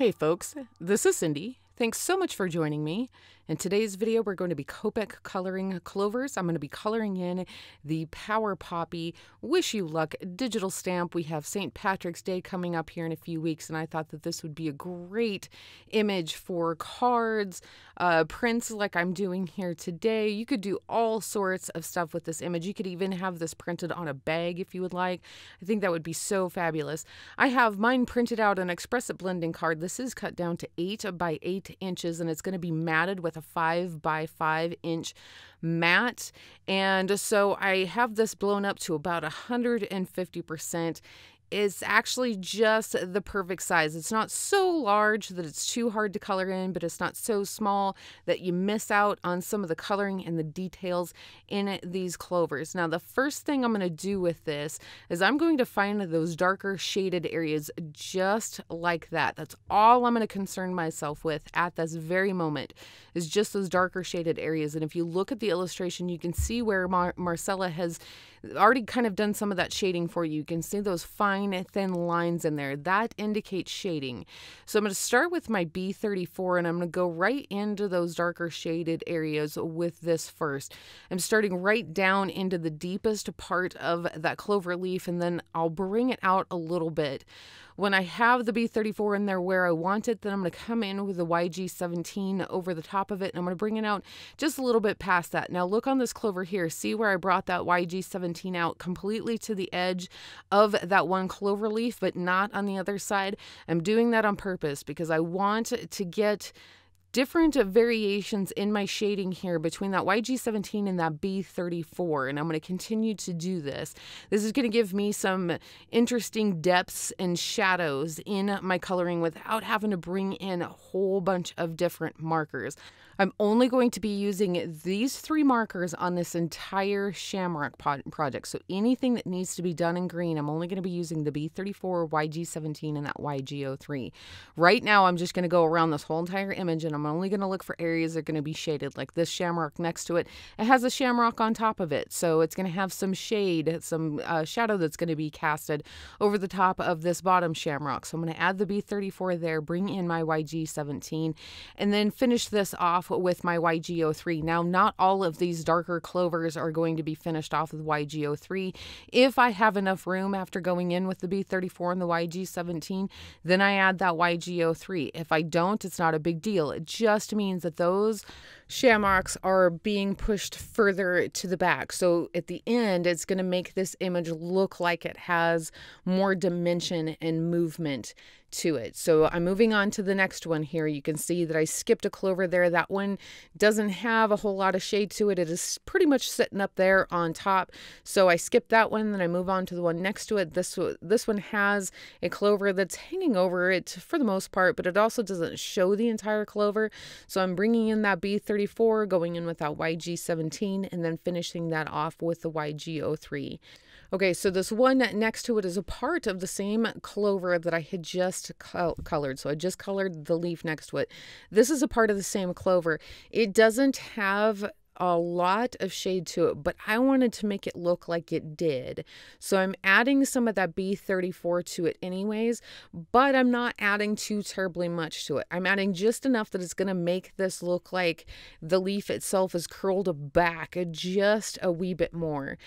Hey folks, this is Cindy. Thanks so much for joining me. In today's video, we're going to be Copic coloring clovers. I'm going to be coloring in the Power Poppy Wish You Luck digital stamp. We have St. Patrick's Day coming up here in a few weeks, and I thought that this would be a great image for cards, prints like I'm doing here today. You could do all sorts of stuff with this image. You could even have this printed on a bag if you would like. I think that would be so fabulous. I have mine printed out an Express It blending card. This is cut down to 8 by 8 inches, and it's going to be matted with a 5 by 5 inch mat. And so I have this blown up to about 150%. It's actually just the perfect size. It's not so large that it's too hard to color in, but it's not so small that you miss out on some of the coloring and the details in these clovers. Now, the first thing I'm going to do with this is I'm going to find those darker shaded areas just like that. That's all I'm going to concern myself with at this very moment, is just those darker shaded areas. And if you look at the illustration, you can see where Marcella has already kind of done some of that shading for you. You can see those fine thin lines in there. That indicates shading. So I'm going to start with my B34 and I'm going to go right into those darker shaded areas with this first. I'm starting right down into the deepest part of that clover leaf, and then I'll bring it out a little bit. When I have the B34 in there where I want it, then I'm going to come in with the YG17 over the top of it, and I'm going to bring it out just a little bit past that. Now look on this clover here. See where I brought that YG17 out completely to the edge of that one clover leaf, but not on the other side? I'm doing that on purpose because I want to get different variations in my shading here between that YG17 and that B34, and I'm going to continue to do this. This is going to give me some interesting depths and shadows in my coloring without having to bring in a whole bunch of different markers. I'm only going to be using these 3 markers on this entire shamrock project. So anything that needs to be done in green, I'm only going to be using the B34, YG17, and that YG03. Right now, I'm just going to go around this whole entire image, and I'm only going to look for areas that are going to be shaded, like this shamrock next to it. It has a shamrock on top of it, so it's going to have some shade, some shadow that's going to be casted over the top of this bottom shamrock. So I'm going to add the B34 there, bring in my YG17, and then finish this off with my YG03. Now, not all of these darker clovers are going to be finished off with YG03. If I have enough room after going in with the B34 and the YG17, then I add that YG03. If I don't, it's not a big deal. It just means that those shamrocks are being pushed further to the back. So at the end, it's going to make this image look like it has more dimension and movement to it. So I'm moving on to the next one here. You can see that I skipped a clover there. That one doesn't have a whole lot of shade to it. It is pretty much sitting up there on top. So I skipped that one, then I move on to the one next to it. This one has a clover that's hanging over it for the most part, but it also doesn't show the entire clover. So I'm bringing in that B34, going in with that YG17, and then finishing that off with the YG03. Okay, so this one next to it is a part of the same clover that I had just colored. So I just colored the leaf next to it. This is a part of the same clover. It doesn't have a lot of shade to it, but I wanted to make it look like it did. So I'm adding some of that B34 to it anyways, but I'm not adding too terribly much to it. I'm adding just enough that it's going to make this look like the leaf itself is curled back just a wee bit more.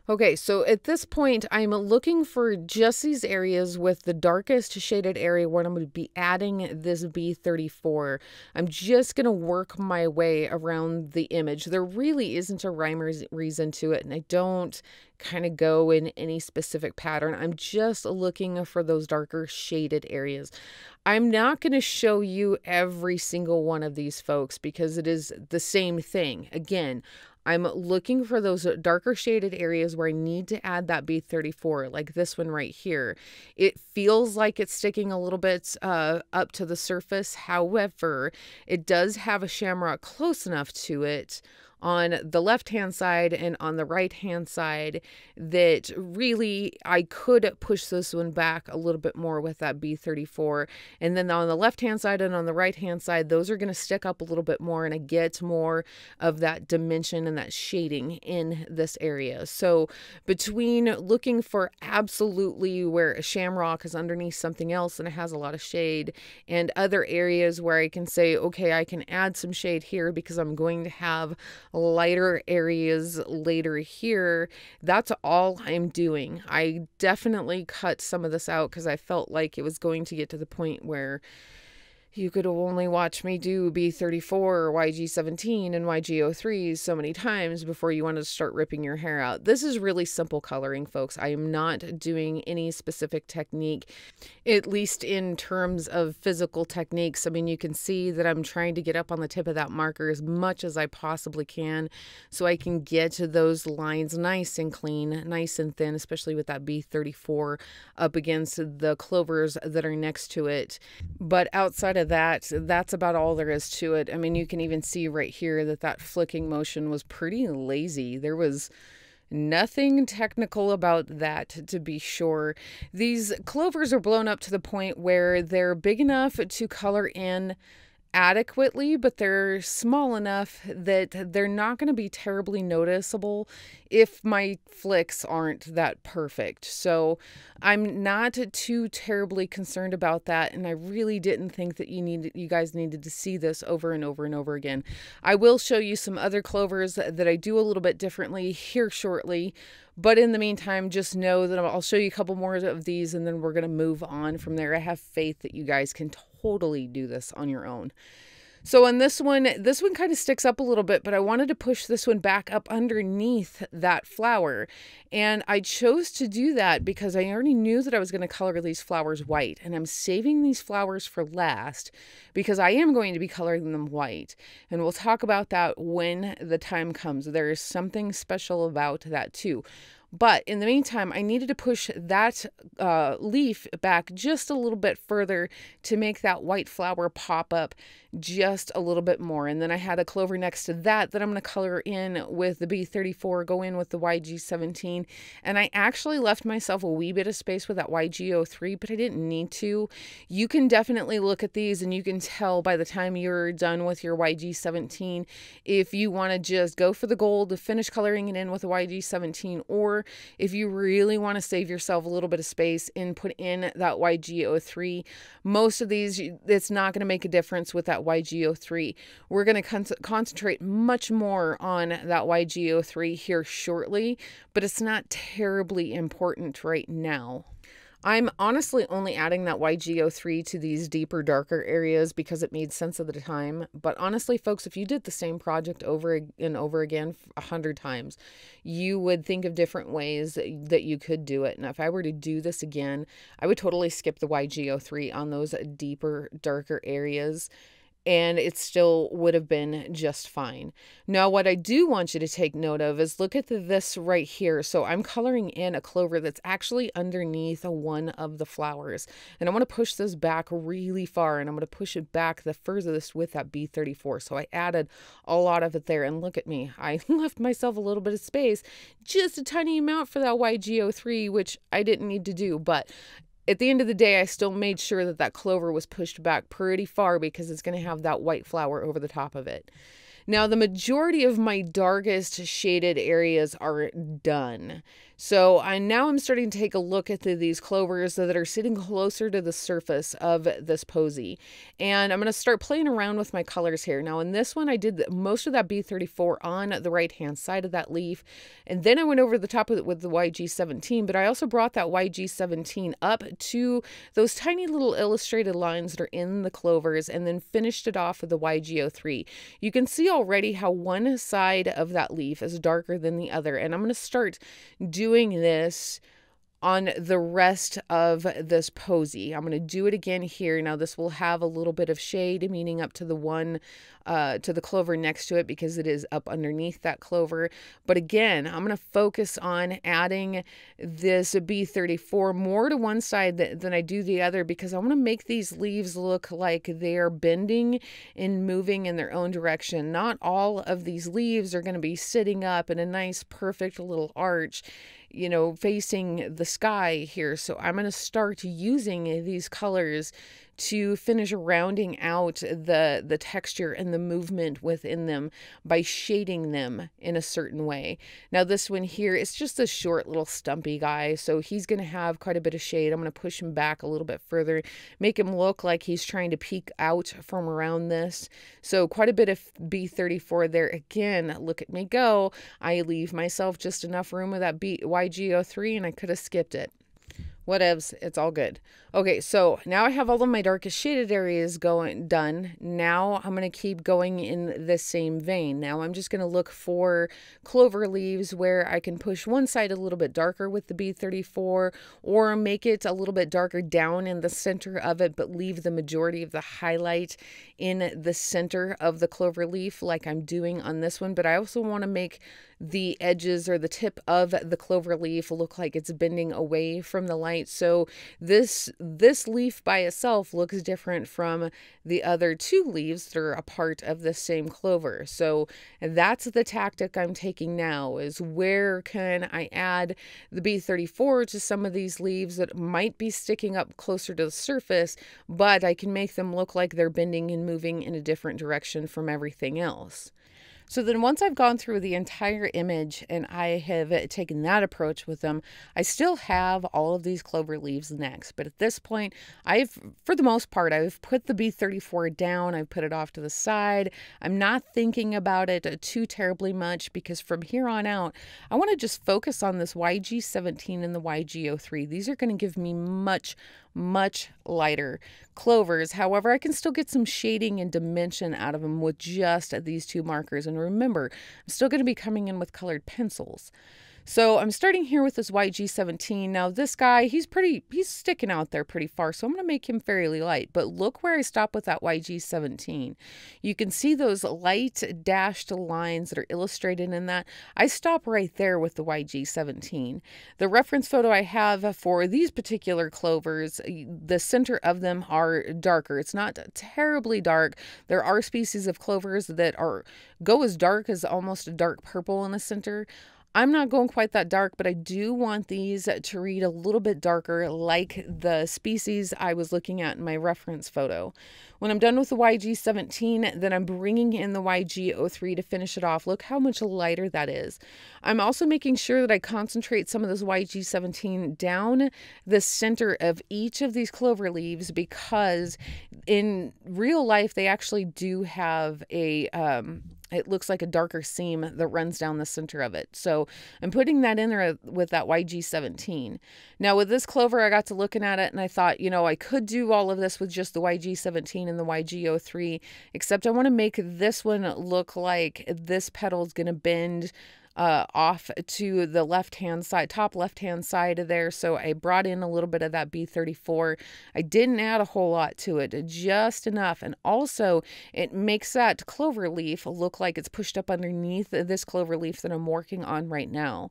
Okay, so at this point, I'm looking for just these areas with the darkest shaded area where I'm going to be adding this B34. I'm just going to work my way around the image. There really isn't a rhyme or reason to it, and I don't kind of go in any specific pattern. I'm just looking for those darker shaded areas. I'm not going to show you every single one of these, folks, because it is the same thing. Again, I'm looking for those darker shaded areas where I need to add that B34, like this one right here. It feels like it's sticking a little bit up to the surface. However, it does have a shamrock close enough to it on the left-hand side and on the right-hand side that really I could push this one back a little bit more with that B34. And then on the left-hand side and on the right-hand side, those are going to stick up a little bit more, and I get more of that dimension and that shading in this area. So between looking for absolutely where a shamrock is underneath something else and it has a lot of shade, and other areas where I can say, okay, I can add some shade here because I'm going to have lighter areas later here, that's all I'm doing. I definitely cut some of this out because I felt like it was going to get to the point where you could only watch me do B34 or YG17 and YG03 so many times before you wanted to start ripping your hair out. This is really simple coloring, folks. I am not doing any specific technique, at least in terms of physical techniques. I mean, you can see that I'm trying to get up on the tip of that marker as much as I possibly can so I can get to those lines nice and clean, nice and thin, especially with that B34 up against the clovers that are next to it. But outside of that, that's about all there is to it. I mean, you can even see right here that that flicking motion was pretty lazy. There was nothing technical about that, to be sure. These clovers are blown up to the point where they're big enough to color in adequately, but they're small enough that they're not going to be terribly noticeable if my flicks aren't that perfect. So I'm not too terribly concerned about that, and I really didn't think that you guys needed to see this over and over and over again. I will show you some other clovers that I do a little bit differently here shortly, but in the meantime, just know that I'll show you a couple more of these and then we're going to move on from there. I have faith that you guys can totally do this on your own. So on this one kind of sticks up a little bit, but I wanted to push this one back up underneath that flower. And I chose to do that because I already knew that I was going to color these flowers white. And I'm saving these flowers for last because I am going to be coloring them white. And we'll talk about that when the time comes. There is something special about that too. But in the meantime, I needed to push that leaf back just a little bit further to make that white flower pop up just a little bit more. And then I had a clover next to that I'm going to color in with the B34, go in with the YG17. And I actually left myself a wee bit of space with that YG03, but I didn't need to. You can definitely look at these and you can tell by the time you're done with your YG17 if you want to just go for the gold to finish coloring it in with the YG17, or if you really want to save yourself a little bit of space and put in that YG03. Most of these, it's not going to make a difference with that YG03. We're going to concentrate much more on that YG03 here shortly, but it's not terribly important right now. I'm honestly only adding that YG03 to these deeper, darker areas because it made sense at the time. But honestly, folks, if you did the same project over and over again 100 times, you would think of different ways that you could do it. And if I were to do this again, I would totally skip the YG03 on those deeper, darker areas, and it still would have been just fine. Now, what I do want you to take note of is look at this right here. So I'm coloring in a clover that's actually underneath one of the flowers. And I want to push this back really far, and I'm going to push it back the furthest with that B34. So I added a lot of it there, and look at me. I left myself a little bit of space, just a tiny amount for that YG03, which I didn't need to do, but at the end of the day, I still made sure that that clover was pushed back pretty far because it's going to have that white flower over the top of it. Now, the majority of my darkest shaded areas are done. So now I'm starting to take a look at these clovers that are sitting closer to the surface of this posy. And I'm going to start playing around with my colors here. Now, in this one, I did most of that B34 on the right-hand side of that leaf. And then I went over the top of it with the YG17. But I also brought that YG17 up to those tiny little illustrated lines that are in the clovers and then finished it off with the YG03. You can see already how one side of that leaf is darker than the other. And I'm going to start doing this on the rest of this posy. I'm going to do it again here. Now this will have a little bit of shade, meaning up to the one, to the clover next to it, because it is up underneath that clover. But again, I'm going to focus on adding this B34 more to one side than I do the other, because I want to make these leaves look like they're bending and moving in their own direction. Not all of these leaves are going to be sitting up in a nice, perfect little arch, you know, facing the sky here. So I'm going to start using these colors to finish rounding out the texture and the movement within them by shading them in a certain way. Now this one here, it's just a short little stumpy guy, so he's going to have quite a bit of shade. I'm going to push him back a little bit further, make him look like he's trying to peek out from around this. So quite a bit of B34 there. Again, look at me go. I leave myself just enough room with that YG03, and I could have skipped it. Whatevs, it's all good. Okay, so now I have all of my darkest shaded areas done. Now I'm going to keep going in the same vein. Now I'm just going to look for clover leaves where I can push one side a little bit darker with the B34, or make it a little bit darker down in the center of it, but leave the majority of the highlight in the center of the clover leaf like I'm doing on this one. But I also want to make the edges or the tip of the clover leaf look like it's bending away from the light. So this leaf by itself looks different from the other two leaves that are a part of the same clover. So that's the tactic I'm taking now, is where can I add the B34 to some of these leaves that might be sticking up closer to the surface, but I can make them look like they're bending and moving in a different direction from everything else. So then once I've gone through the entire image and I have taken that approach with them, I still have all of these clover leaves next. But at this point, for the most part, I've put the B34 down. I've put it off to the side. I'm not thinking about it too terribly much, because from here on out, I want to just focus on this YG17 and the YG03. These are going to give me much lighter clovers. However, I can still get some shading and dimension out of them with just these two markers. And remember, I'm still going to be coming in with colored pencils. So I'm starting here with this YG17. Now this guy, he's sticking out there pretty far, so I'm going to make him fairly light. But look where I stop with that YG17. You can see those light dashed lines that are illustrated in that. I stop right there with the YG17. The reference photo I have for these particular clovers, the center of them are darker. It's not terribly dark. There are species of clovers that go as dark as almost a dark purple in the center. I'm not going quite that dark, but I do want these to read a little bit darker, like the species I was looking at in my reference photo. When I'm done with the YG17, then I'm bringing in the YG03 to finish it off. Look how much lighter that is. I'm also making sure that I concentrate some of this YG17 down the center of each of these clover leaves, because in real life, they actually do have it looks like a darker seam that runs down the center of it. So I'm putting that in there with that YG17. Now with this clover, I got to looking at it and I thought, you know, I could do all of this with just the YG17 and the YG03, except I want to make this one look like this petal is going to bend off to the left-hand side, top left-hand side of there. So I brought in a little bit of that B34. I didn't add a whole lot to it, just enough. And also it makes that clover leaf look like it's pushed up underneath this clover leaf that I'm working on right now.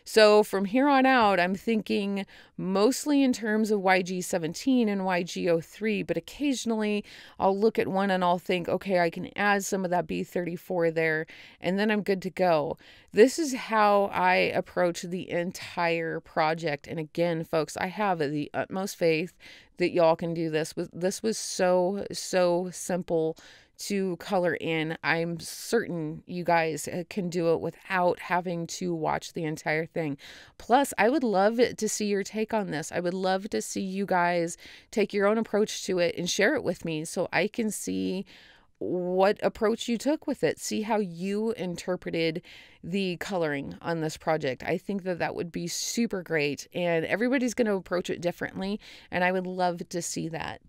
So from here on out, I'm thinking mostly in terms of YG17 and YG03, but occasionally I'll look at one and I'll think, okay, I can add some of that B34 there, and then I'm good to go. This is how I approach the entire project. And again, folks, I have the utmost faith that y'all can do this. This was so simple to color in. I'm certain you guys can do it without having to watch the entire thing. Plus, I would love to see your take on this. I would love to see you guys take your own approach to it and share it with me so I can see what approach you took with it. See how you interpreted the coloring on this project. I think that would be super great, and everybody's going to approach it differently, and I would love to see that.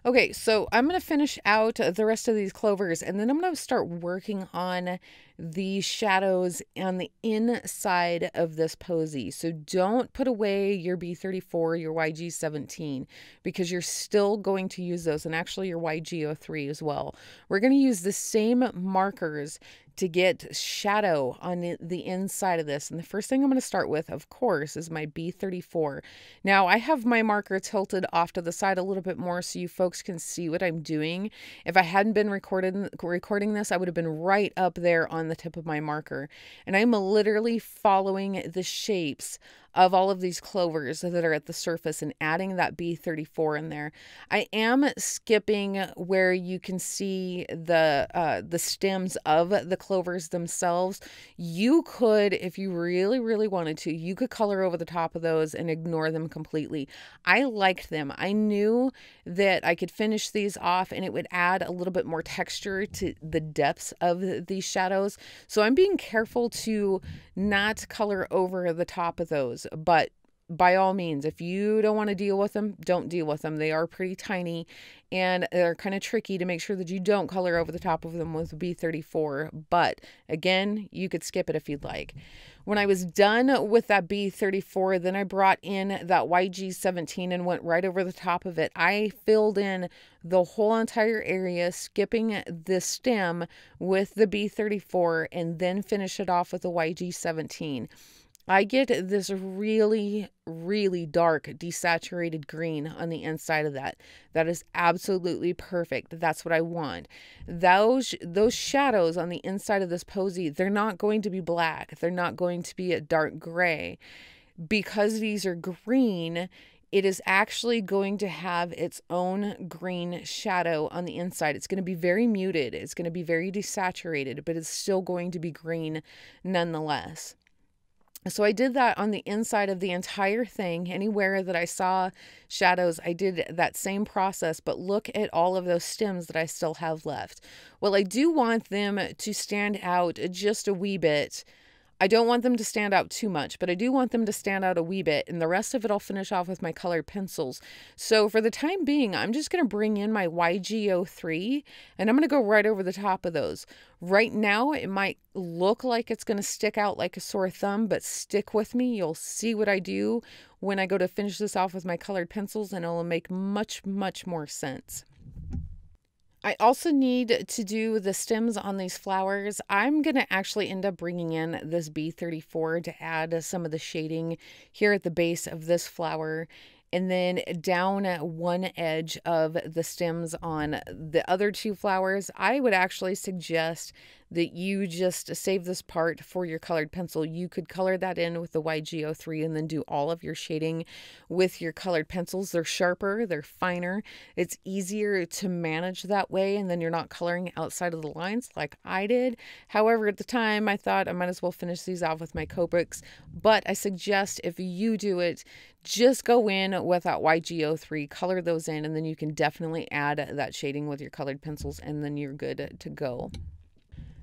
Okay, so I'm going to finish out the rest of these clovers, and then I'm going to start working on the shadows on the inside of this posy. So don't put away your B34, your YG17, because you're still going to use those, and actually your YG03 as well. We're going to use the same markers to get shadow on the inside of this. And the first thing I'm going to start with, of course, is my B34. Now, I have my marker tilted off to the side a little bit more so you folks can see what I'm doing. If I hadn't been recording this, I would have been right up there on the tip of my marker. And I'm literally following the shapes of all of these clovers that are at the surface and adding that B34 in there. I am skipping where you can see the stems of the clovers themselves. You could, if you really, really wanted to, you could color over the top of those and ignore them completely. I liked them. I knew that I could finish these off and it would add a little bit more texture to the depths of these shadows. So I'm being careful to not color over the top of those. But by all means, if you don't want to deal with them, don't deal with them. They are pretty tiny and they're kind of tricky to make sure that you don't color over the top of them with B34. But again, you could skip it if you'd like. When I was done with that B34, then I brought in that YG17 and went right over the top of it. I filled in the whole entire area, skipping the stem with the B34, and then finish it off with the YG17. I get this really, really dark desaturated green on the inside of that. That is absolutely perfect. That's what I want. Those shadows on the inside of this posy, they're not going to be black. They're not going to be a dark gray. Because these are green, it is actually going to have its own green shadow on the inside. It's going to be very muted. It's going to be very desaturated, but it's still going to be green nonetheless. So I did that on the inside of the entire thing. Anywhere that I saw shadows, I did that same process, but look at all of those stems that I still have left. Well, I do want them to stand out just a wee bit. I don't want them to stand out too much, but I do want them to stand out a wee bit, and the rest of it I'll finish off with my colored pencils. So for the time being, I'm just going to bring in my YG03, and I'm going to go right over the top of those. Right now, it might look like it's going to stick out like a sore thumb, but stick with me. You'll see what I do when I go to finish this off with my colored pencils, and it will make much, much more sense. I also need to do the stems on these flowers. I'm going to actually end up bringing in this B34 to add some of the shading here at the base of this flower. And then down one edge of the stems on the other two flowers, I would actually suggest that you just save this part for your colored pencil. You could color that in with the YG03 and then do all of your shading with your colored pencils. They're sharper, they're finer. It's easier to manage that way, and then you're not coloring outside of the lines like I did. However, at the time, I thought I might as well finish these off with my Copics, but I suggest if you do it, just go in with that YG03, color those in, and then you can definitely add that shading with your colored pencils, and then you're good to go.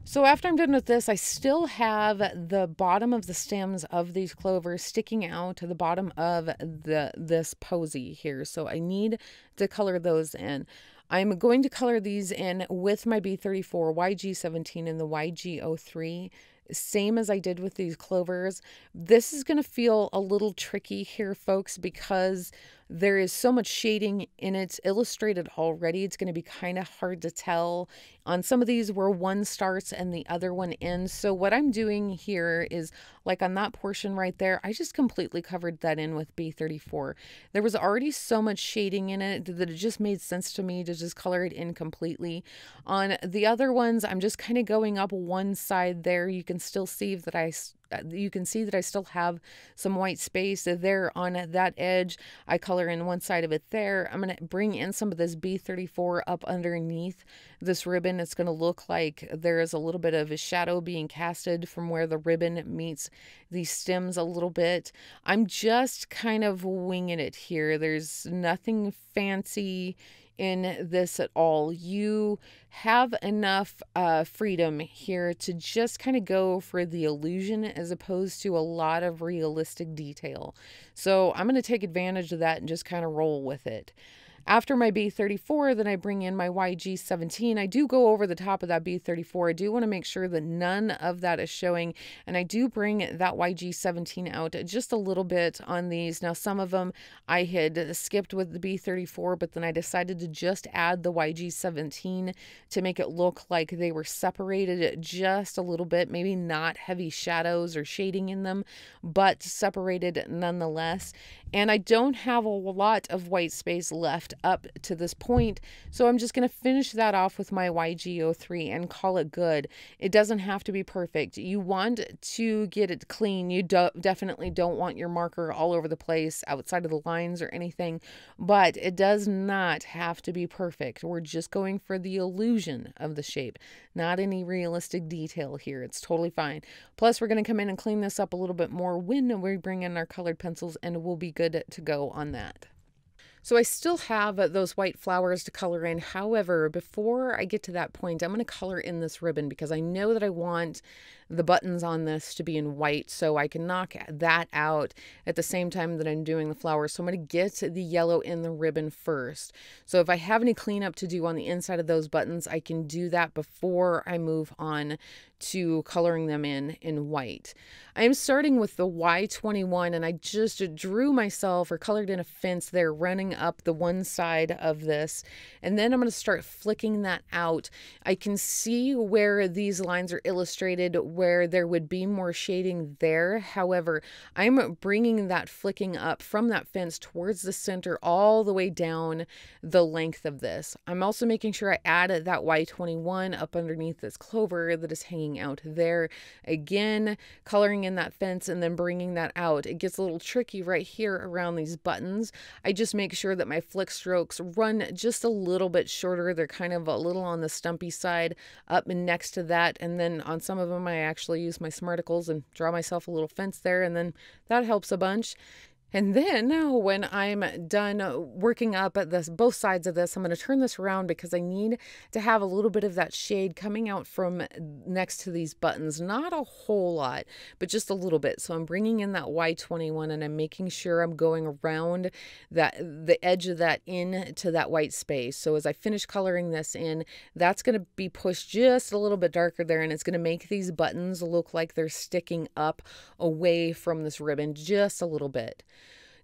So after I'm done with this, I still have the bottom of the stems of these clovers sticking out to the bottom of this posy here. So I need to color those in. I'm going to color these in with my B34, YG17, and the YG03. Same as I did with these clovers. This is going to feel a little tricky here, folks, because there is so much shading in it illustrated already. It's going to be kind of hard to tell on some of these where one starts and the other one ends. So what I'm doing here is, like on that portion right there, I just completely covered that in with B34. There was already so much shading in it that it just made sense to me to just color it in completely. On the other ones, I'm just kind of going up one side there. You can still see that I still have some white space there on that edge. I color in one side of it there. I'm going to bring in some of this B34 up underneath this ribbon. It's going to look like there is a little bit of a shadow being casted from where the ribbon meets these stems a little bit. I'm just kind of winging it here. There's nothing fancy in this at all. You have enough freedom here to just kind of go for the illusion as opposed to a lot of realistic detail. So I'm going to take advantage of that and just kind of roll with it. After my B34, then I bring in my YG17. I do go over the top of that B34. I do want to make sure that none of that is showing, and I do bring that YG17 out just a little bit on these. Now, some of them I had skipped with the B34, but then I decided to just add the YG17 to make it look like they were separated just a little bit, maybe not heavy shadows or shading in them, but separated nonetheless. And I don't have a lot of white space left up to this point, so I'm just going to finish that off with my YG03 and call it good. It doesn't have to be perfect. You want to get it clean. You definitely don't want your marker all over the place outside of the lines or anything, but it does not have to be perfect. We're just going for the illusion of the shape, not any realistic detail here. It's totally fine. Plus, we're going to come in and clean this up a little bit more when we bring in our colored pencils, and we'll be good to go on that. So I still have those white flowers to color in. However, before I get to that point, I'm going to color in this ribbon because I know that I want the buttons on this to be in white, so I can knock that out at the same time that I'm doing the flowers. So I'm going to get the yellow in the ribbon first. So if I have any cleanup to do on the inside of those buttons, I can do that before I move on to coloring them in white. I am starting with the Y21, and I just drew myself or colored in a fence there running up the one side of this, and then I'm going to start flicking that out. I can see where these lines are illustrated, where there would be more shading there. However, I'm bringing that flicking up from that fence towards the center all the way down the length of this. I'm also making sure I add that Y21 up underneath this clover that is hanging out there. Again, coloring in that fence and then bringing that out. It gets a little tricky right here around these buttons. I just make sure that my flick strokes run just a little bit shorter. They're kind of a little on the stumpy side up and next to that. And then on some of them, I actually use my Smarticles and draw myself a little fence there. And then that helps a bunch. And then when I'm done working up at this, both sides of this, I'm going to turn this around because I need to have a little bit of that shade coming out from next to these buttons. Not a whole lot, but just a little bit. So I'm bringing in that Y21 and I'm making sure I'm going around the edge of that into that white space. So as I finish coloring this in, that's going to be pushed just a little bit darker there, and it's going to make these buttons look like they're sticking up away from this ribbon just a little bit.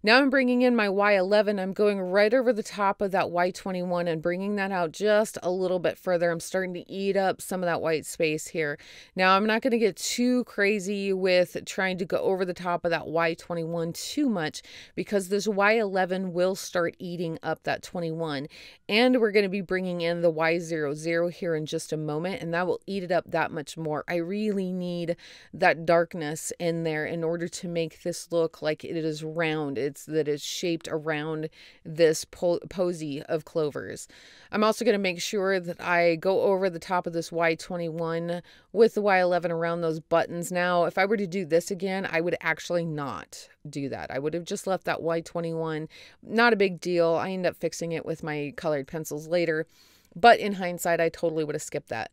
Now I'm bringing in my Y11. I'm going right over the top of that Y21 and bringing that out just a little bit further. I'm starting to eat up some of that white space here. Now I'm not going to get too crazy with trying to go over the top of that Y21 too much because this Y11 will start eating up that 21. And we're going to be bringing in the Y00 here in just a moment, and that will eat it up that much more. I really need that darkness in there in order to make this look like it is round. That is shaped around this posy of clovers. I'm also going to make sure that I go over the top of this Y21 with the Y11 around those buttons. Now, if I were to do this again, I would actually not do that. I would have just left that Y21. Not a big deal. I end up fixing it with my colored pencils later, but in hindsight, I totally would have skipped that.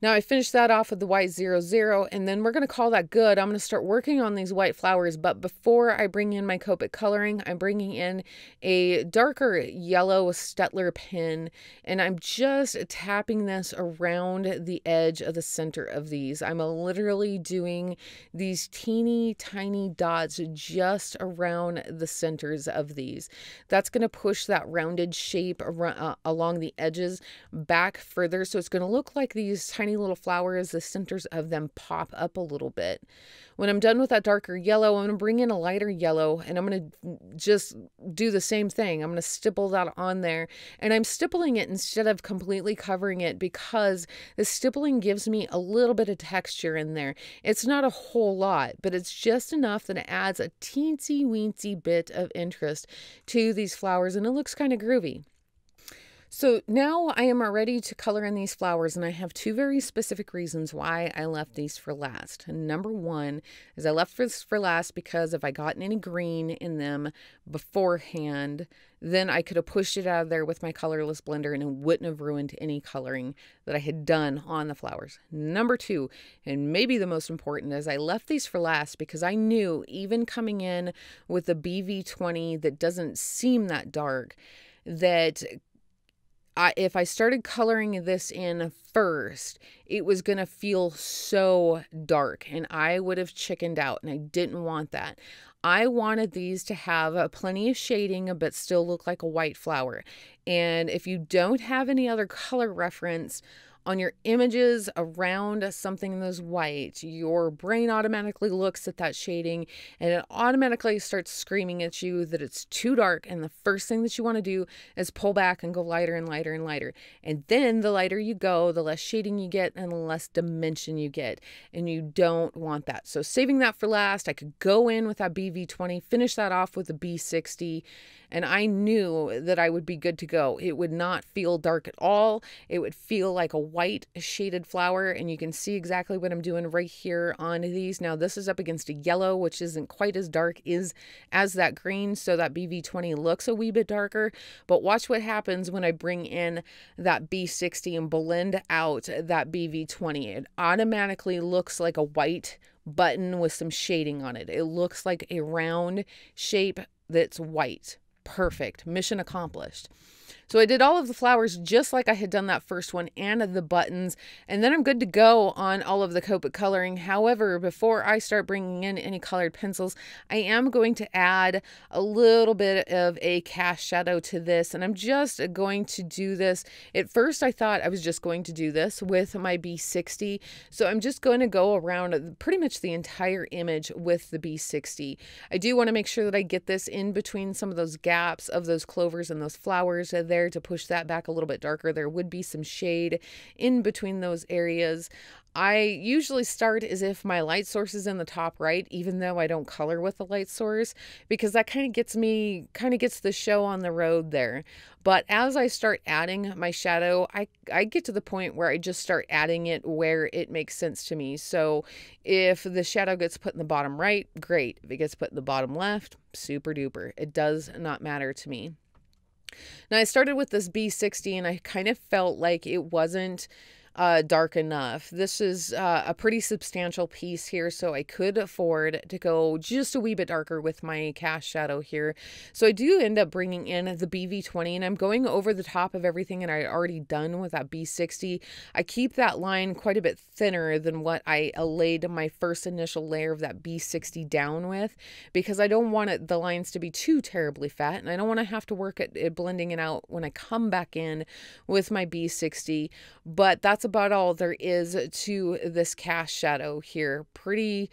Now I finished that off with the Y00, and then we're going to call that good. I'm going to start working on these white flowers, but before I bring in my Copic coloring, I'm bringing in a darker yellow Stettler pen, and I'm just tapping this around the edge of the center of these. I'm literally doing these teeny tiny dots just around the centers of these. That's going to push that rounded shape around, along the edges back further, so it's going to look like these tiny little flowers, the centers of them pop up a little bit. When I'm done with that darker yellow, I'm going to bring in a lighter yellow, and I'm going to just do the same thing. I'm going to stipple that on there, and I'm stippling it instead of completely covering it because the stippling gives me a little bit of texture in there. It's not a whole lot, but it's just enough that it adds a teensy weensy bit of interest to these flowers, and it looks kind of groovy. So now I am ready to color in these flowers, and I have two very specific reasons why I left these for last. Number one is I left this for last because if I gotten any green in them beforehand, then I could have pushed it out of there with my colorless blender and it wouldn't have ruined any coloring that I had done on the flowers. Number two, and maybe the most important, is I left these for last because I knew even coming in with the BV20 that doesn't seem that dark, that if I started coloring this in first, it was going to feel so dark and I would have chickened out, and I didn't want that. I wanted these to have plenty of shading but still look like a white flower. And if you don't have any other color reference on your images around something that's white, your brain automatically looks at that shading and it automatically starts screaming at you that it's too dark. And the first thing that you want to do is pull back and go lighter and lighter and lighter. And then the lighter you go, the less shading you get and the less dimension you get. And you don't want that. So saving that for last, I could go in with that BV20, finish that off with the B60, and I knew that I would be good to go. It would not feel dark at all. It would feel like a white shaded flower, and you can see exactly what I'm doing right here on these. Now this is up against a yellow, which isn't quite as dark as that green, so that BV20 looks a wee bit darker. But watch what happens when I bring in that B60 and blend out that BV20. It automatically looks like a white button with some shading on it. It looks like a round shape that's white. Perfect. Mission accomplished. So I did all of the flowers just like I had done that first one and the buttons, and then I'm good to go on all of the Copic coloring. However, before I start bringing in any colored pencils, I am going to add a little bit of a cast shadow to this, and I'm just going to do this. At first I thought I was just going to do this with my B60, so I'm just going to go around pretty much the entire image with the B60. I do want to make sure that I get this in between some of those gaps of those clovers and those flowers there to push that back a little bit darker. There would be some shade in between those areas. I usually start as if my light source is in the top right, even though I don't color with the light source, because that kind of gets the show on the road there. But as I start adding my shadow, I get to the point where I just start adding it where it makes sense to me. So if the shadow gets put in the bottom right, great. If it gets put in the bottom left, super duper. It does not matter to me. Now I started with this B60 and I kind of felt like it wasn't dark enough. This is a pretty substantial piece here, so I could afford to go just a wee bit darker with my cast shadow here. So I do end up bringing in the BV20, and I'm going over the top of everything that I had already done with that B60. I keep that line quite a bit thinner than what I laid my first initial layer of that B60 down with, because I don't want the lines to be too terribly fat, and I don't want to have to work at it blending it out when I come back in with my B60. But that's about all there is to this cast shadow here. Pretty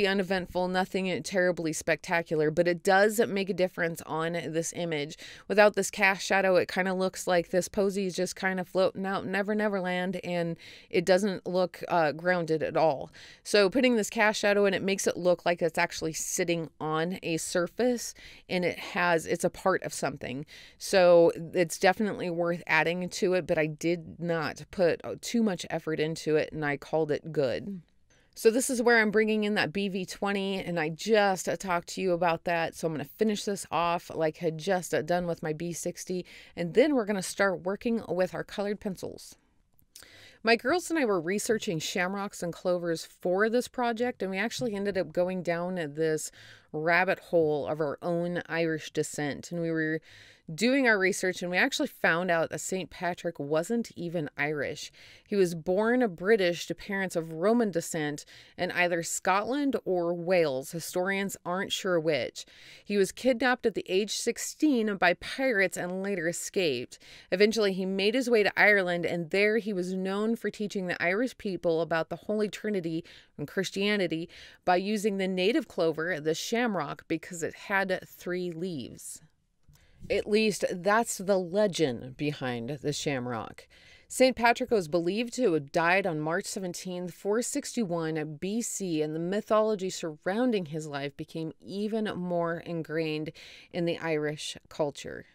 uneventful, nothing terribly spectacular, but it does make a difference on this image. Without this cast shadow, it kind of looks like this posy is just kind of floating out Never Land, and it doesn't look grounded at all. So putting this cast shadow in, it makes it look like it's actually sitting on a surface, and it's a part of something. So it's definitely worth adding to it, but I did not put too much effort into it, and I called it good. So this is where I'm bringing in that BV20, and I just talked to you about that. So I'm going to finish this off like I had just done with my B60, and then we're going to start working with our colored pencils. My girls and I were researching shamrocks and clovers for this project, and we actually ended up going down this rabbit hole of our own Irish descent. And we were doing our research, and we actually found out that St. Patrick wasn't even Irish. He was born British to parents of Roman descent in either Scotland or Wales. Historians aren't sure which. He was kidnapped at the age 16 by pirates and later escaped. Eventually, he made his way to Ireland, and there he was known for teaching the Irish people about the Holy Trinity and Christianity by using the native clover, the shamrock, because it had 3 leaves. At least that's the legend behind the shamrock. St. Patrick was believed to have died on March 17, 461 BC, and the mythology surrounding his life became even more ingrained in the Irish culture.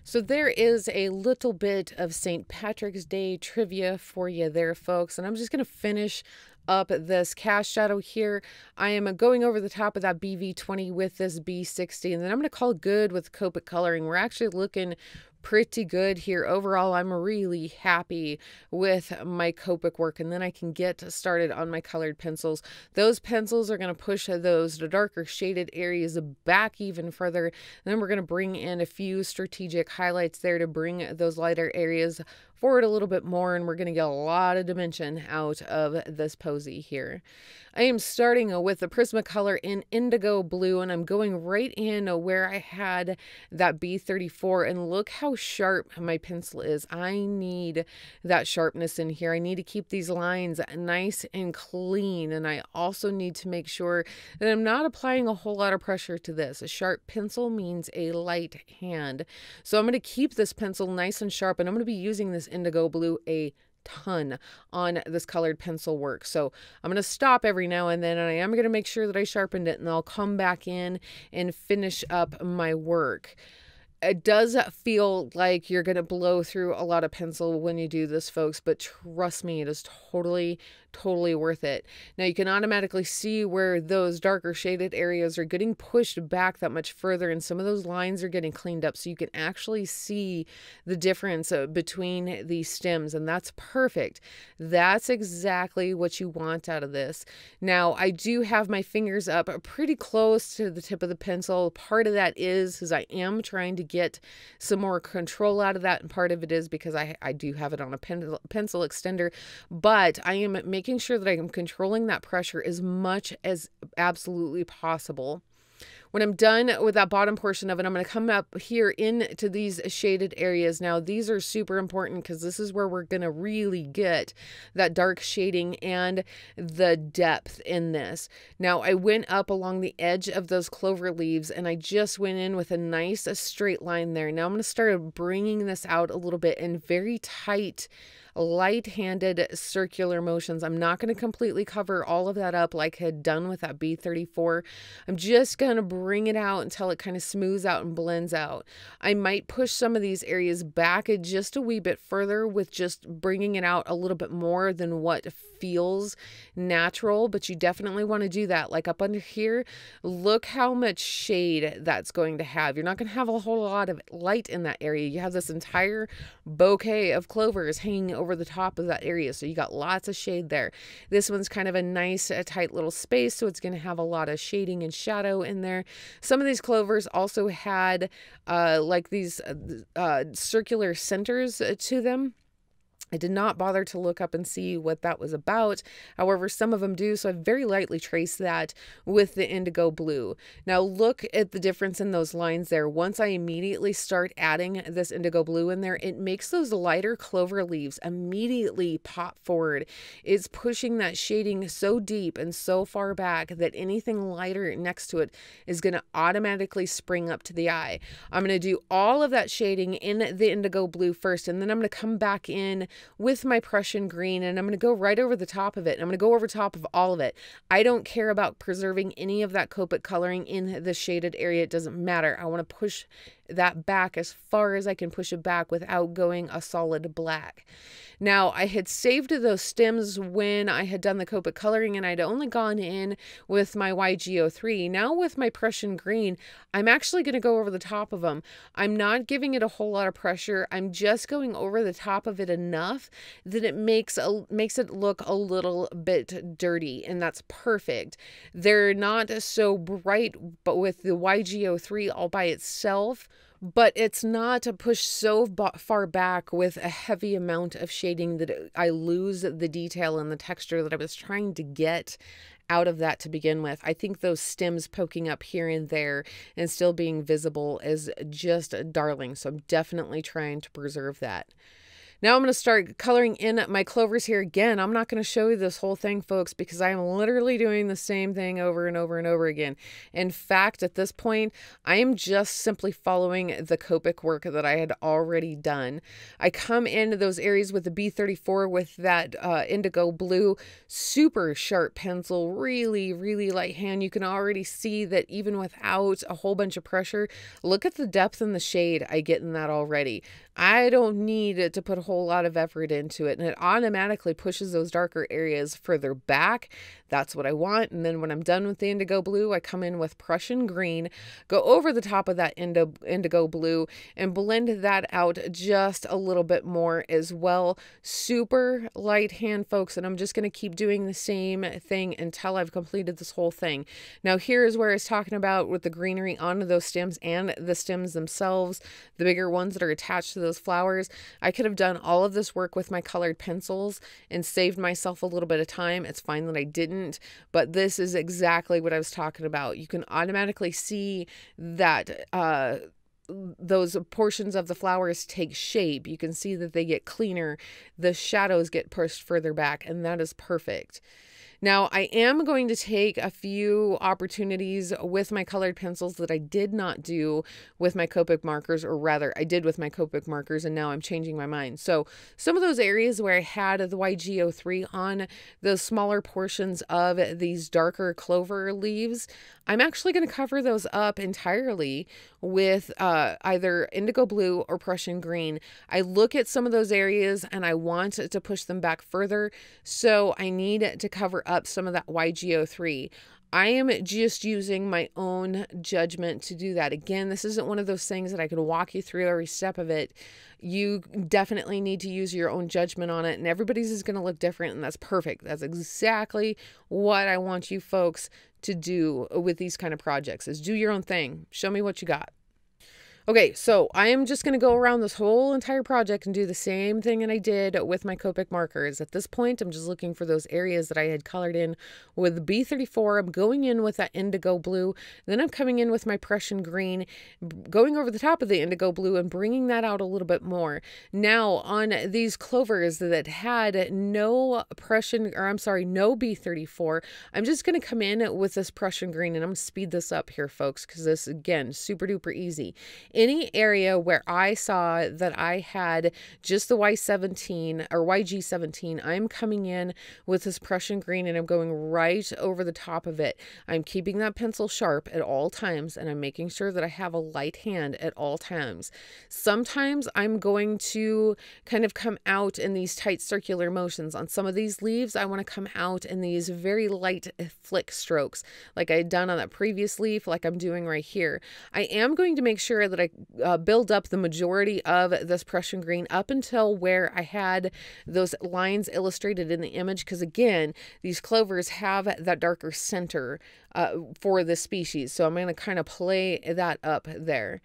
So there is a little bit of St. Patrick's Day trivia for you there, folks, and I'm just going to finish up this cast shadow here. I am going over the top of that BV20 with this B60, and then I'm going to call it good with Copic coloring. We're actually looking pretty good here. Overall, I'm really happy with my Copic work, and then I can get started on my colored pencils. Those pencils are going to push those darker shaded areas back even further. And then we're going to bring in a few strategic highlights there to bring those lighter areas forward a little bit more, and we're going to get a lot of dimension out of this posy here. I am starting with the Prismacolor in indigo blue, and I'm going right in where I had that B34, and look how sharp my pencil is. I need that sharpness in here. I need to keep these lines nice and clean, and I also need to make sure that I'm not applying a whole lot of pressure to this. A sharp pencil means a light hand. So I'm going to keep this pencil nice and sharp, and I'm going to be using this indigo blue a ton on this colored pencil work. So I'm going to stop every now and then, and I am going to make sure that I sharpened it, and I'll come back in and finish up my work. It does feel like you're going to blow through a lot of pencil when you do this, folks, but trust me, it is totally worth it. Now you can automatically see where those darker shaded areas are getting pushed back that much further, and some of those lines are getting cleaned up, so you can actually see the difference between these stems, and that's perfect. That's exactly what you want out of this. Now I do have my fingers up pretty close to the tip of the pencil. Part of that is I am trying to get some more control out of that, and part of it is because I do have it on a pencil extender, but I am making sure that I am controlling that pressure as much as absolutely possible. When I'm done with that bottom portion of it, I'm going to come up here into these shaded areas. Now, these are super important because this is where we're going to really get that dark shading and the depth in this. Now, I went up along the edge of those clover leaves, and I just went in with a nice straight line there. Now, I'm going to start bringing this out a little bit in very tight, light-handed circular motions. I'm not going to completely cover all of that up like I had done with that B34. I'm just going to bring it out until it kind of smooths out and blends out. I might push some of these areas back just a wee bit further with just bringing it out a little bit more than what feels natural, but you definitely want to do that. Like up under here, look how much shade that's going to have. You're not going to have a whole lot of light in that area. You have this entire bouquet of clovers hanging over the top of that area, so you got lots of shade there. This one's kind of a nice tight little space, so it's going to have a lot of shading and shadow in there. Some of these clovers also had like these circular centers to them. I did not bother to look up and see what that was about. However, some of them do, so I very lightly traced that with the indigo blue. Now look at the difference in those lines there. Once I immediately start adding this indigo blue in there, it makes those lighter clover leaves immediately pop forward. It's pushing that shading so deep and so far back that anything lighter next to it is going to automatically spring up to the eye. I'm going to do all of that shading in the indigo blue first, and then I'm going to come back in with my Prussian green, and I'm going to go right over the top of it. I'm going to go over top of all of it. I don't care about preserving any of that Copic coloring in the shaded area. It doesn't matter. I want to push that back as far as I can push it back without going a solid black. Now, I had saved those stems when I had done the Copic coloring, and I'd only gone in with my YG03. Now with my Prussian green, I'm actually going to go over the top of them. I'm not giving it a whole lot of pressure. I'm just going over the top of it enough that it makes it look a little bit dirty, and that's perfect. They're not so bright, but with the YG03 all by itself, but it's not pushed so far back with a heavy amount of shading that I lose the detail and the texture that I was trying to get out of that to begin with. I think those stems poking up here and there and still being visible is just darling, so I'm definitely trying to preserve that. Now I'm going to start coloring in my clovers here again. I'm not going to show you this whole thing, folks, because I'm literally doing the same thing over and over and over again. In fact, at this point, I am just simply following the Copic work that I had already done. I come into those areas with the B34 with that indigo blue, super sharp pencil, really light hand. You can already see that even without a whole bunch of pressure, look at the depth and the shade I get in that already. I don't need to put a whole lot of effort into it, and it automatically pushes those darker areas further back. That's what I want. And then when I'm done with the indigo blue, I come in with Prussian green, go over the top of that indigo blue, and blend that out just a little bit more as well. Super light hand, folks, and I'm just going to keep doing the same thing until I've completed this whole thing. Now here is where I was talking about with the greenery onto those stems and the stems themselves, the bigger ones that are attached to those flowers. I could have done all of this work with my colored pencils and saved myself a little bit of time. It's fine that I didn't, but this is exactly what I was talking about. You can automatically see that those portions of the flowers take shape. You can see that they get cleaner. The shadows get pushed further back, and that is perfect. Now, I am going to take a few opportunities with my colored pencils that I did not do with my Copic markers, or rather, I did with my Copic markers, and now I'm changing my mind. So some of those areas where I had the YG03 on the smaller portions of these darker clover leaves, I'm actually going to cover those up entirely with either indigo blue or Prussian green. I look at some of those areas and I want to push them back further, so I need to cover up some of that YG03. I am just using my own judgment to do that. Again, this isn't one of those things that I can walk you through every step of it. You definitely need to use your own judgment on it, and everybody's is going to look different, and that's perfect. That's exactly what I want you folks to do with these kind of projects, is do your own thing. Show me what you got. Okay, so I am just going to go around this whole entire project and do the same thing that I did with my Copic markers. At this point, I'm just looking for those areas that I had colored in with B34. I'm going in with that indigo blue. Then I'm coming in with my Prussian green, going over the top of the indigo blue and bringing that out a little bit more. Now, on these clovers that had no no B34, I'm just going to come in with this Prussian green, and I'm going to speed this up here, folks, because this, again, super duper easy. Any area where I saw that I had just the Y17 or YG17, I'm coming in with this Prussian green and I'm going right over the top of it. I'm keeping that pencil sharp at all times, and I'm making sure that I have a light hand at all times. Sometimes I'm going to kind of come out in these tight circular motions. On some of these leaves, I want to come out in these very light flick strokes, like I had done on that previous leaf, like I'm doing right here. I am going to make sure that I build up the majority of this Prussian green up until where I had those lines illustrated in the image, because again, these clovers have that darker center for this species, so I'm going to kind of play that up there.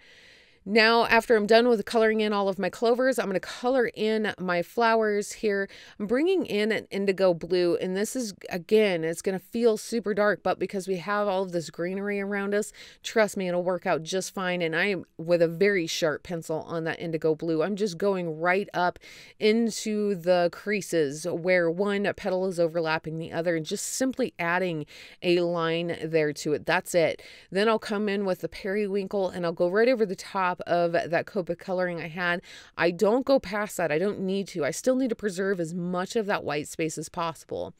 Now, after I'm done with coloring in all of my clovers, I'm going to color in my flowers here. I'm bringing in an indigo blue, and this is, again, it's going to feel super dark, but because we have all of this greenery around us, trust me, it'll work out just fine. And I am with a very sharp pencil on that indigo blue. I'm just going right up into the creases where one petal is overlapping the other and just simply adding a line there to it. That's it. Then I'll come in with the periwinkle and I'll go right over the top of that Copic coloring I had. I don't go past that. I don't need to. I still need to preserve as much of that white space as possible.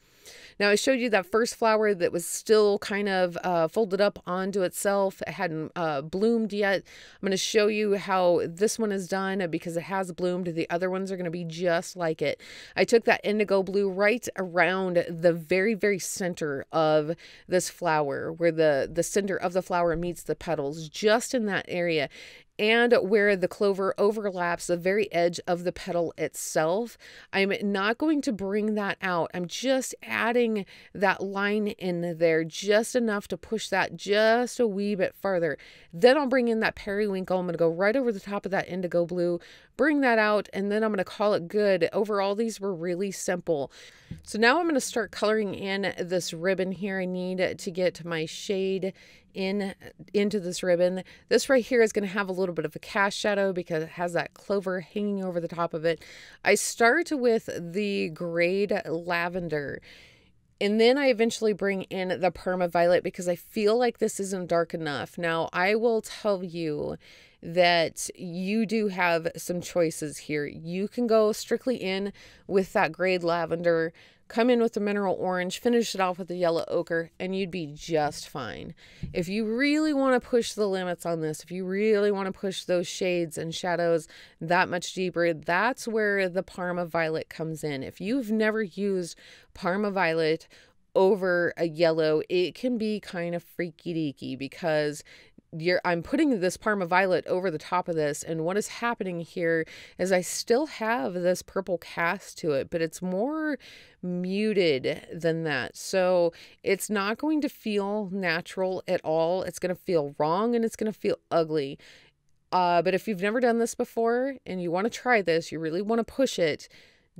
Now, I showed you that first flower that was still kind of folded up onto itself. It hadn't bloomed yet. I'm going to show you how this one is done because it has bloomed. The other ones are going to be just like it. I took that indigo blue right around the very, very center of this flower, where the center of the flower meets the petals, just in that area. And where the clover overlaps the very edge of the petal itself. I'm not going to bring that out. I'm just adding that line in there just enough to push that just a wee bit farther. Then I'll bring in that periwinkle. I'm going to go right over the top of that indigo blue, bring that out, and then I'm going to call it good. Overall, these were really simple. So now I'm going to start coloring in this ribbon here. I need to get my shade into this ribbon. This right here is going to have a little bit of a cast shadow because it has that clover hanging over the top of it. I start with the grayed lavender, and then I eventually bring in the perma violet because I feel like this isn't dark enough. Now, I will tell you, that you do have some choices here. You can go strictly in with that grayed lavender, come in with the mineral orange, finish it off with the yellow ochre, and you'd be just fine. If you really want to push the limits on this, if you really want to push those shades and shadows that much deeper, that's where the Parma Violet comes in. If you've never used Parma Violet over a yellow, it can be kind of freaky deaky because I'm putting this Parma Violet over the top of this, and what is happening here is I still have this purple cast to it, but it's more muted than that. So it's not going to feel natural at all. It's going to feel wrong and it's going to feel ugly. But if you've never done this before and you want to try this, you really want to push it,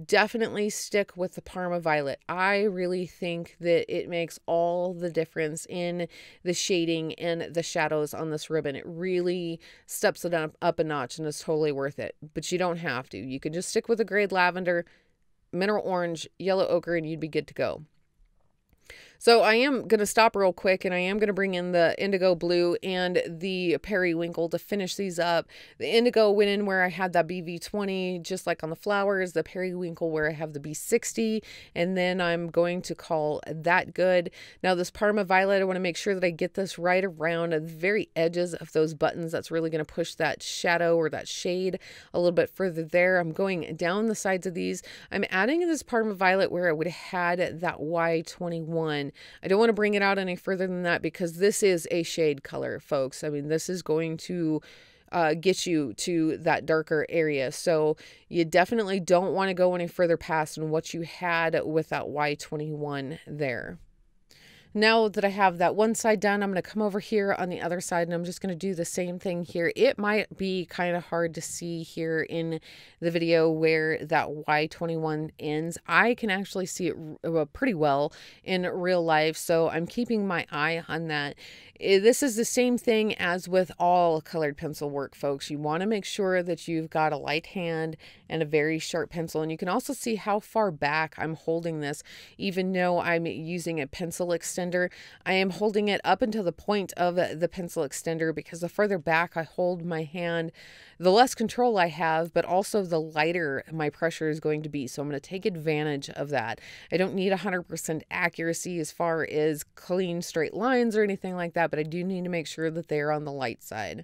definitely stick with the Parma Violet. I really think that it makes all the difference in the shading and the shadows on this ribbon. It really steps it up a notch and is totally worth it. But you don't have to. You can just stick with the grayed lavender, mineral orange, yellow ochre, and you'd be good to go. So I am going to stop real quick, and I am going to bring in the indigo blue and the periwinkle to finish these up. The indigo went in where I had that BV20, just like on the flowers, the periwinkle where I have the B60, and then I'm going to call that good. Now this Parma Violet, I want to make sure that I get this right around the very edges of those buttons. That's really going to push that shadow or that shade a little bit further there. I'm going down the sides of these. I'm adding this Parma Violet where I would have had that Y21. I don't want to bring it out any further than that because this is a shade color, folks. I mean, this is going to get you to that darker area. So you definitely don't want to go any further past than what you had with that Y21 there. Now that I have that one side done, I'm going to come over here on the other side and I'm just going to do the same thing here. It might be kind of hard to see here in the video where that Y21 ends. I can actually see it pretty well in real life, so I'm keeping my eye on that. This is the same thing as with all colored pencil work, folks. You want to make sure that you've got a light hand and a very sharp pencil. And you can also see how far back I'm holding this. Even though I'm using a pencil extender, I am holding it up until the point of the pencil extender, because the further back I hold my hand, the less control I have, but also the lighter my pressure is going to be. So I'm going to take advantage of that. I don't need 100% accuracy as far as clean straight lines or anything like that, but I do need to make sure that they're on the light side.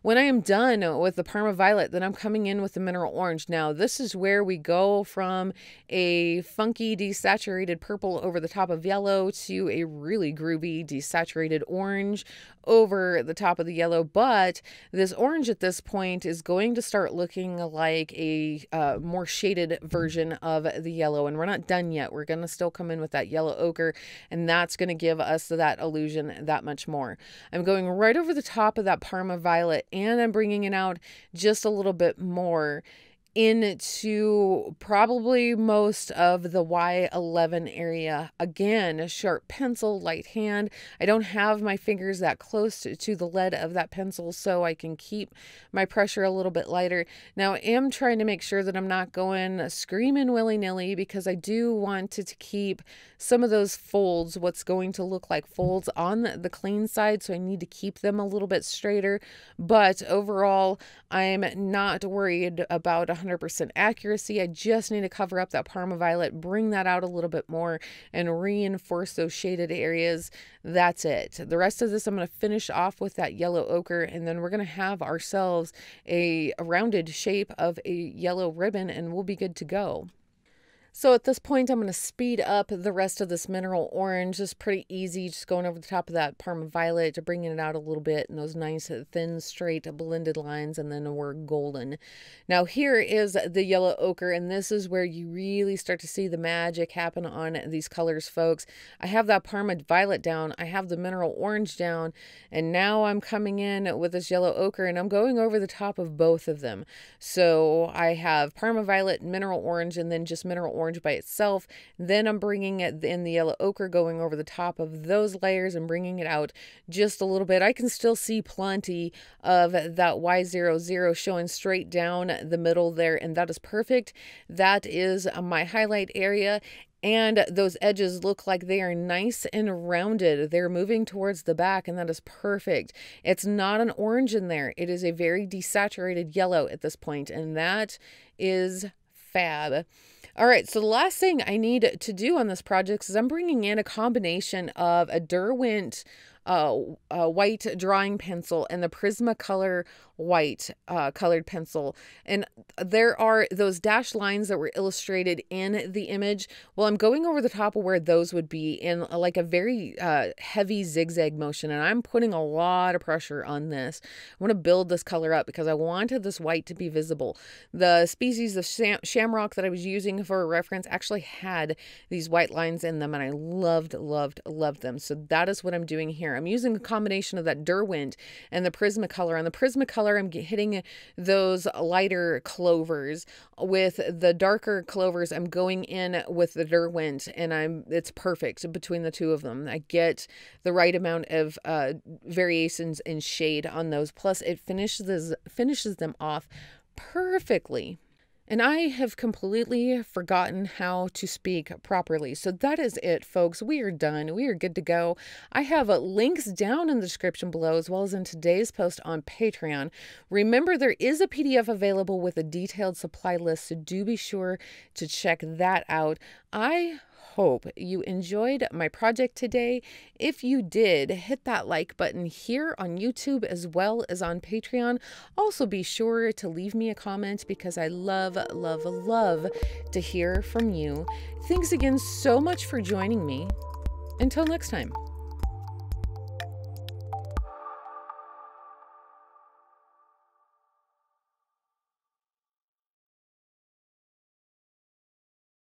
When I am done with the Parma Violet, then I'm coming in with the mineral orange. Now, this is where we go from a funky desaturated purple over the top of yellow to a really groovy desaturated orange over the top of the yellow. But this orange at this point is going to start looking like a more shaded version of the yellow. And we're not done yet. We're going to still come in with that yellow ochre, and that's going to give us that illusion that much more. I'm going right over the top of that Parma Violet, and I'm bringing it out just a little bit more into probably most of the Y11 area. Again, a sharp pencil, light hand. I don't have my fingers that close to the lead of that pencil, so I can keep my pressure a little bit lighter. Now, I am trying to make sure that I'm not going screaming willy-nilly, because I do want to keep some of those folds, what's going to look like folds, on the clean side, so I need to keep them a little bit straighter. But overall, I'm not worried about 100% accuracy. I just need to cover up that Parma Violet, bring that out a little bit more, and reinforce those shaded areas. That's it. The rest of this I'm going to finish off with that yellow ochre, and then we're going to have ourselves a rounded shape of a yellow ribbon, and we'll be good to go. So at this point, I'm going to speed up the rest of this mineral orange. It's pretty easy, just going over the top of that Parma Violet, bringing it out a little bit, and those nice, thin, straight, blended lines, and then we're golden. Now here is the yellow ochre, and this is where you really start to see the magic happen on these colors, folks. I have that Parma Violet down, I have the mineral orange down, and now I'm coming in with this yellow ochre, and I'm going over the top of both of them. So I have Parma Violet, mineral orange, and then just mineral orange orange by itself. Then I'm bringing it in the yellow ochre, going over the top of those layers and bringing it out just a little bit. I can still see plenty of that Y00 showing straight down the middle there, and that is perfect. That is my highlight area. And those edges look like they are nice and rounded. They're moving towards the back, and that is perfect. It's not an orange in there. It is a very desaturated yellow at this point, and that is fab. All right, so the last thing I need to do on this project is I'm bringing in a combination of a Derwent white drawing pencil and the Prismacolor white colored pencil. And there are those dashed lines that were illustrated in the image. Well, I'm going over the top of where those would be in like a very heavy zigzag motion, and I'm putting a lot of pressure on this. I want to build this color up because I wanted this white to be visible. The species of shamrock that I was using for a reference actually had these white lines in them, and I loved them. So that is what I'm doing here. I'm using a combination of that Derwent and the Prismacolor. On the Prismacolor, I'm hitting those lighter clovers. With the darker clovers, I'm going in with the Derwent, and it's perfect between the two of them. I get the right amount of variations in shade on those. Plus, it finishes them off perfectly. And I have completely forgotten how to speak properly. So that is it, folks. We are done. We are good to go. I have links down in the description below, as well as in today's post on Patreon. Remember, there is a PDF available with a detailed supply list, so do be sure to check that out. I hope you enjoyed my project today. If you did, hit that like button here on YouTube as well as on Patreon. Also be sure to leave me a comment because I love to hear from you. Thanks again so much for joining me. Until next time.